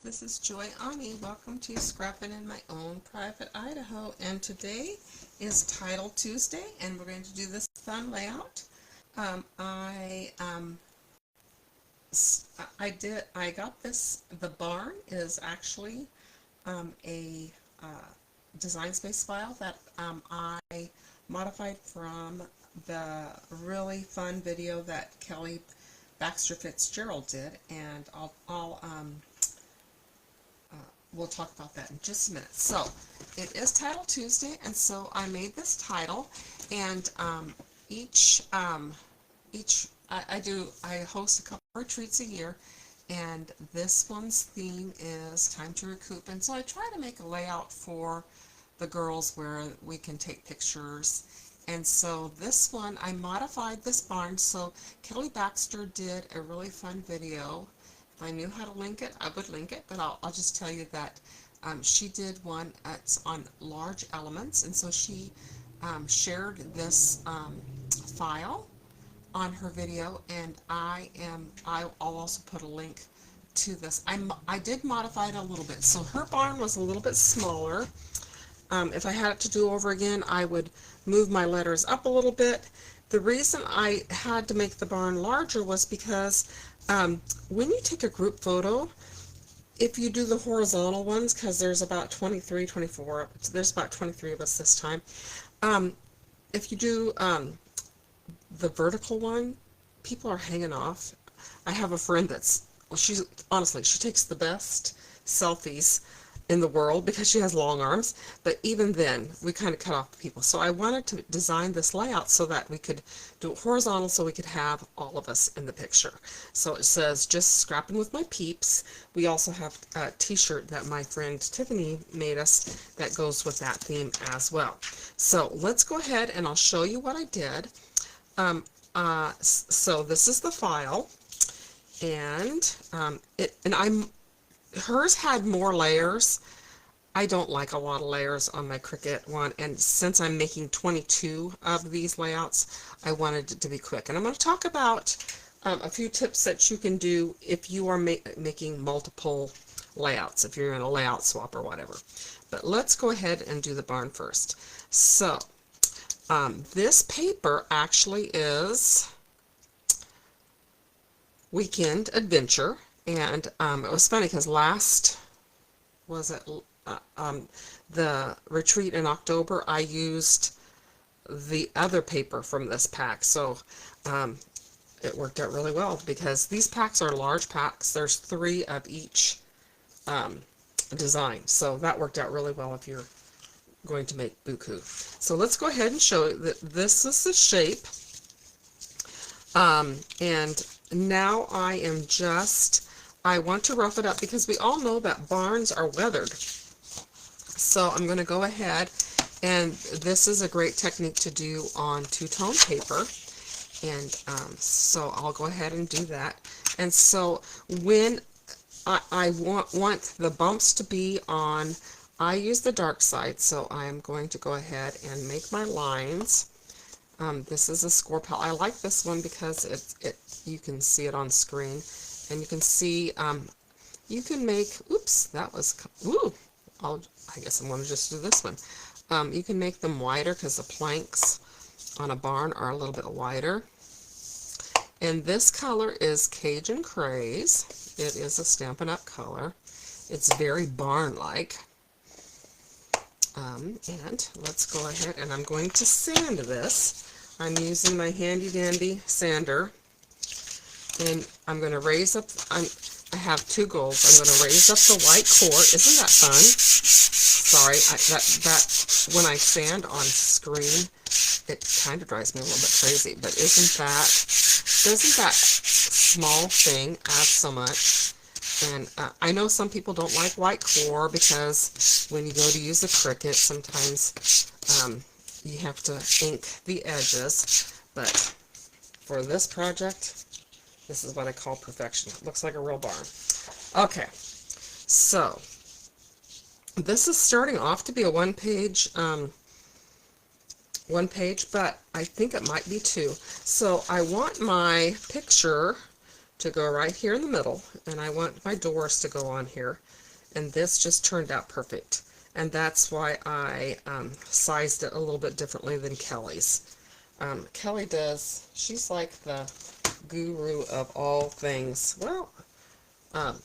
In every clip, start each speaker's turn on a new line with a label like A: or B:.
A: This is Joy Ani. Welcome to Scrapping in My Own Private Idaho. And today is Title Tuesday, and we're going to do this fun layout. I got this. The barn is actually a design space file that I modified from the really fun video that Kelly Baxter Fitzgerald did, and we'll talk about that in just a minute. So it is Title Tuesday, and so I made this title, and I host a couple retreats a year, and this one's theme is time to recoup, and so I try to make a layout for the girls where we can take pictures. And so this one, I modified this barn. So Kelly Baxter did a really fun video. If I knew how to link it, I would link it, but I'll just tell you that she did one that's on large elements, and so she shared this file on her video, and I'll also put a link to this. I did modify it a little bit. So her barn was a little bit smaller. If I had it to do over again, I would move my letters up a little bit. The reason I had to make the barn larger was because when you take a group photo, if you do the horizontal ones, because there's about 23, 24, there's about 23 of us this time. If you do the vertical one, people are hanging off. I have a friend that's, well, she takes the best selfies in the world because she has long arms, but even then we kind of cut off people. So I wanted to design this layout so that we could do it horizontal, so we could have all of us in the picture. So it says, just scrapping with my peeps. We also have a t-shirt that my friend Tiffany made us that goes with that theme as well. So let's go ahead and I'll show you what I did. So this is the file, and hers had more layers. I don't like a lot of layers on my Cricut one, and since I'm making 22 of these layouts, I wanted it to be quick. And I'm going to talk about a few tips that you can do if you are making multiple layouts, if you're in a layout swap or whatever. But let's go ahead and do the barn first. So this paper actually is Weekend Adventure. And it was funny because the retreat in October, I used the other paper from this pack. So it worked out really well because these packs are large packs. There's 3 of each design. So that worked out really well if you're going to make buku. So let's go ahead and show you that this is the shape. And now I want to rough it up because we all know that barns are weathered. So I'm going to go ahead, and this is a great technique to do on two-tone paper. And so I'll go ahead and do that. And so when I want the bumps to be on, I use the dark side, so I'm going to go ahead and make my lines. This is a score palette. I like this one because you can see it on screen. And you can see, you can make, oops, that was, ooh, I guess I'm going to just do this one. You can make them wider because the planks on a barn are a little bit wider. And this color is Cajun Craze. It is a Stampin' Up! Color. It's very barn-like. And let's go ahead, and I'm going to sand this. I'm using my handy-dandy sander. And I'm going to raise up, I have 2 goals. I'm going to raise up the white core. Isn't that fun? Sorry, that when I sand on screen, it kind of drives me a little bit crazy. But doesn't that small thing add so much? And I know some people don't like white core because when you go to use a Cricut, sometimes you have to ink the edges. But for this project, this is what I call perfection. It looks like a real barn. Okay, so this is starting off to be a one page, but I think it might be 2. So I want my picture to go right here in the middle, and I want my doors to go on here, and this just turned out perfect. And that's why I sized it a little bit differently than Kelly's. Kelly does, she's like the guru of all things. Well, let's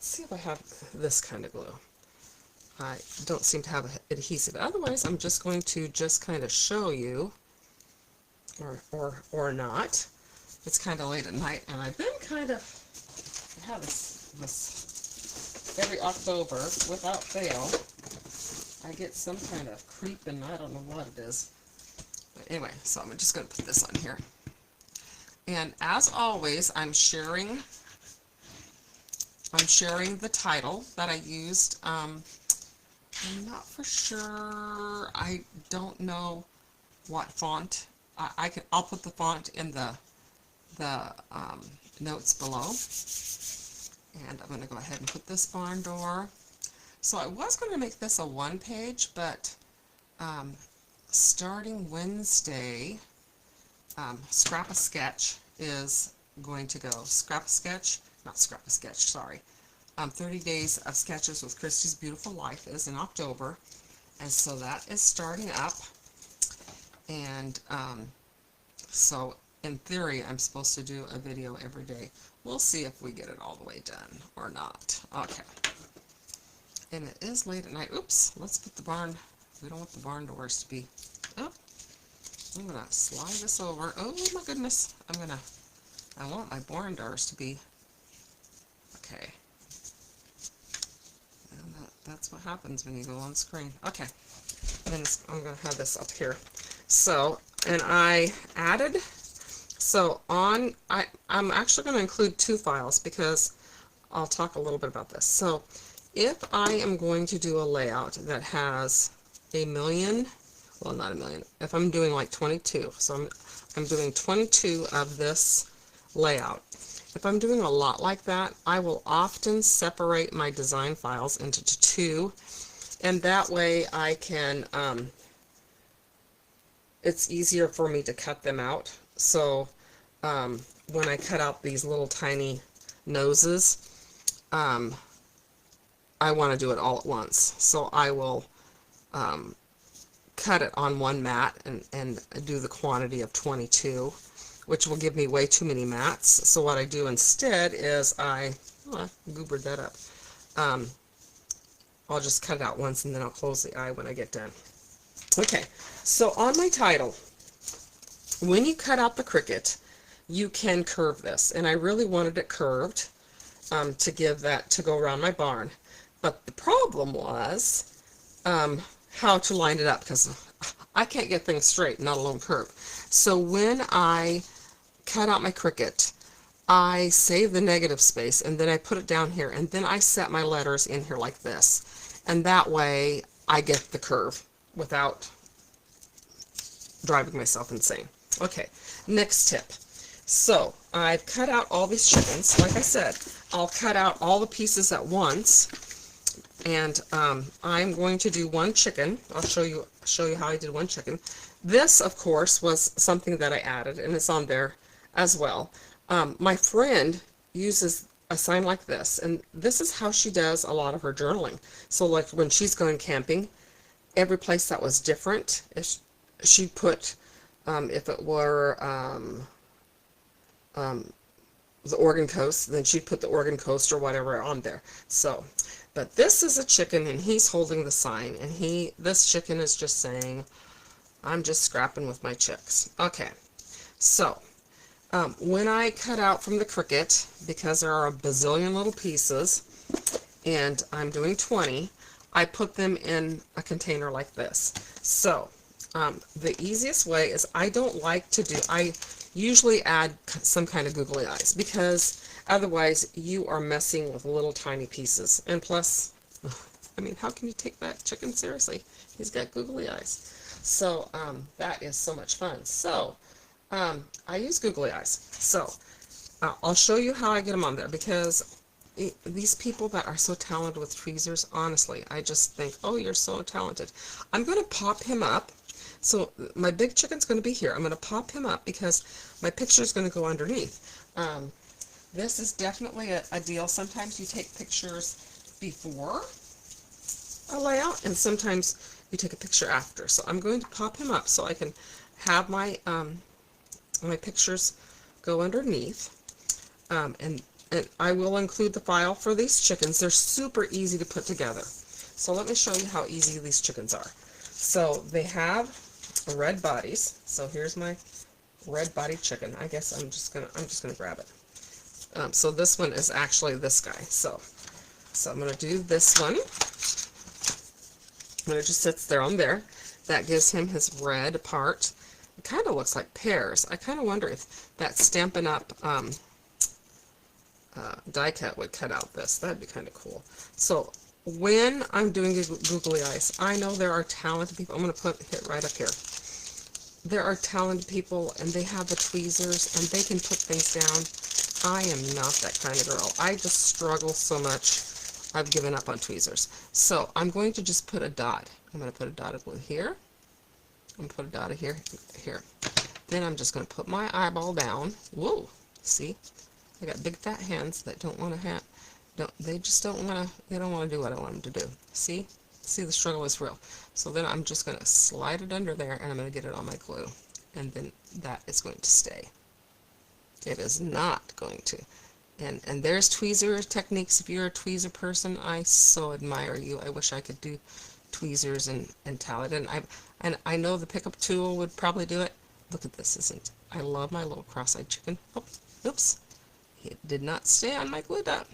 A: see if I have this kind of glue. I don't seem to have adhesive. Otherwise, I'm just going to just kind of show you, or not. It's kind of late at night, and I've been kind of, I have this every October, without fail, I get some kind of creep, and I don't know what it is. But anyway, so I'm just going to put this on here. And as always, I'm sharing the title that I used. I'm not for sure. I don't know what font. I'll put the font in the notes below. And I'm going to go ahead and put this barn door. So I was going to make this a one-page, but starting Wednesday, Scrap a Sketch is going to go. Scrap a Sketch, not Scrap a Sketch, sorry. 30 Days of Sketches with Christy's Beautiful Life is in October, and so that is starting up. And so in theory, I'm supposed to do a video every day. We'll see if we get it all the way done or not. Okay. And it is late at night. Oops, let's put the barn, we don't want the barn doors to be, oh, I'm going to slide this over. Oh my goodness, I want my barn doors to be, okay. And that's what happens when you go on screen. Okay, then I'm going to have this up here. So, and I added, so on, I'm actually going to include two files because I'll talk a little bit about this. So, if I am going to do a layout that has a million, well, not a million, if I'm doing like 22, so I'm doing 22 of this layout. If I'm doing a lot like that, I will often separate my design files into two, and that way I can, it's easier for me to cut them out. So when I cut out these little tiny noses, I want to do it all at once. So I will cut it on one mat and do the quantity of 22, which will give me way too many mats. So what I do instead is I goobered that up. I'll just cut it out once and then I'll close the eye when I get done. Okay, so on my title, when you cut out the Cricut, you can curve this. And I really wanted it curved to give that, to go around my barn. But the problem was how to line it up, because I can't get things straight, not alone curved. So when I cut out my Cricut, I save the negative space and then I put it down here, and then I set my letters in here like this. And that way I get the curve without driving myself insane. Okay, next tip. So I've cut out all these chickens. Like I said, I'll cut out all the pieces at once. And I'm going to do one chicken. I'll show you how I did one chicken. This, of course, was something that I added, and it's on there as well. My friend uses a sign like this, and this is how she does a lot of her journaling. So, like when she's going camping, every place that was different, she put, if it were the Oregon coast, then she'd put the Oregon coast or whatever on there. So. But this is a chicken, and he's holding the sign, and this chicken is just saying, I'm just scrapping with my chicks. Okay, so when I cut out from the Cricut, because there are a bazillion little pieces, and I'm doing 20, I put them in a container like this. So the easiest way is, I don't like to do, I usually add some kind of googly eyes, because otherwise, you are messing with little tiny pieces. And plus, I mean, how can you take that chicken seriously? He's got googly eyes. So, that is so much fun. So, I use googly eyes. So, I'll show you how I get them on there, because these people that are so talented with tweezers, honestly, I just think, oh, you're so talented. I'm going to pop him up. So, my big chicken's going to be here. I'm going to pop him up because my picture is going to go underneath. This is definitely a deal. Sometimes you take pictures before a layout, and sometimes you take a picture after. So I'm going to pop him up so I can have my my pictures go underneath. And I will include the file for these chickens. They're super easy to put together. So let me show you how easy these chickens are. So they have red bodies. So here's my red bodied chicken. I guess I'm just gonna grab it. So this one is actually this guy. So I'm gonna do this one. And it just sits there on there. That gives him his red part. It kind of looks like pears. I kind of wonder if that Stampin' Up! Die cut would cut out this. That'd be kind of cool. So when I'm doing googly eyes, I know there are talented people. I'm going to put it right up here. There are talented people, and they have the tweezers, and they can put things down. I am not that kind of girl. I just struggle so much. I've given up on tweezers. So I'm going to just put a dot. I'm going to put a dot of blue here. I'm going to put a dot of here. Then I'm just going to put my eyeball down. Whoa! See? I got big fat hands that don't want to have, they don't want to do what I want them to do. See, the struggle is real. So then I'm just going to slide it under there, and I'm going to get it on my glue, and then that is going to stay. It is not going to. And there's tweezer techniques. If you're a tweezer person, I so admire you. I wish I could do tweezers and talent. And I know the pickup tool would probably do it. Look at this, I love my little cross-eyed chicken. Oh, oops. It did not stay on my glue dot.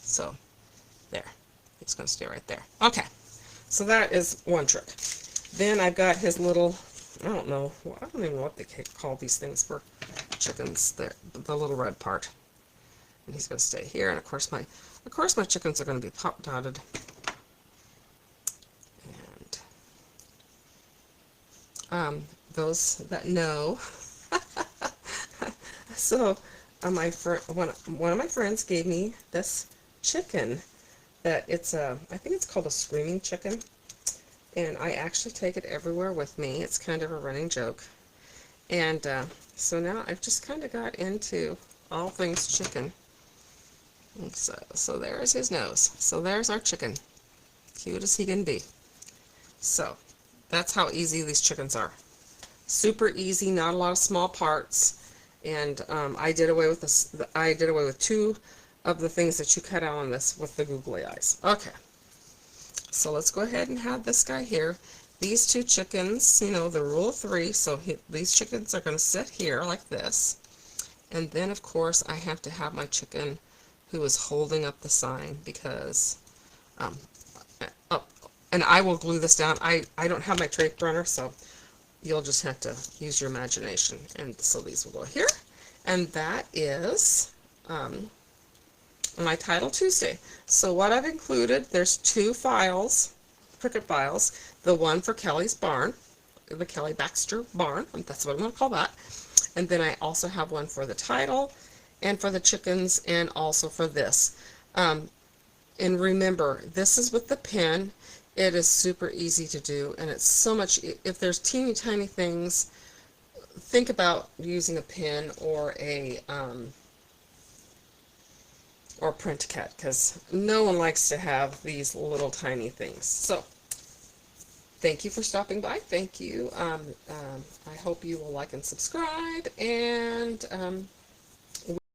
A: So, there. It's going to stay right there. Okay. So that is one trick. Then I've got his little, I don't even know what they call these things for chickens. The little red part. And he's going to stay here. And of course my chickens are going to be pop dotted. And those that know. So one of my friends gave me this chicken that I think it's called a screaming chicken, and I actually take it everywhere with me. It's kind of a running joke. And so now I've just kind of got into all things chicken. And so there's his nose. So there's our chicken. Cute as he can be. So that's how easy these chickens are. Super easy, not a lot of small parts. And I did away with this. I did away with two of the things that you cut out on this with the googly eyes. Okay, so let's go ahead and have this guy here. These two chickens, the rule of three. So these chickens are going to sit here like this, and then of course I have to have my chicken who is holding up the sign because, and I will glue this down. I don't have my tape runner, so you'll just have to use your imagination. And so these will go here. And that is my Title Tuesday. So what I've included, there's two files, Cricut files. The one for Kelly's barn, the Kelly Baxter barn. That's what I'm going to call that. And then I also have one for the title and for the chickens and also for this. And remember, this is with the pen. It is super easy to do, and it's so much, if there's teeny tiny things, think about using a pen or a print cut, because no one likes to have these little tiny things. So thank you for stopping by. Thank you. I hope you will like and subscribe, and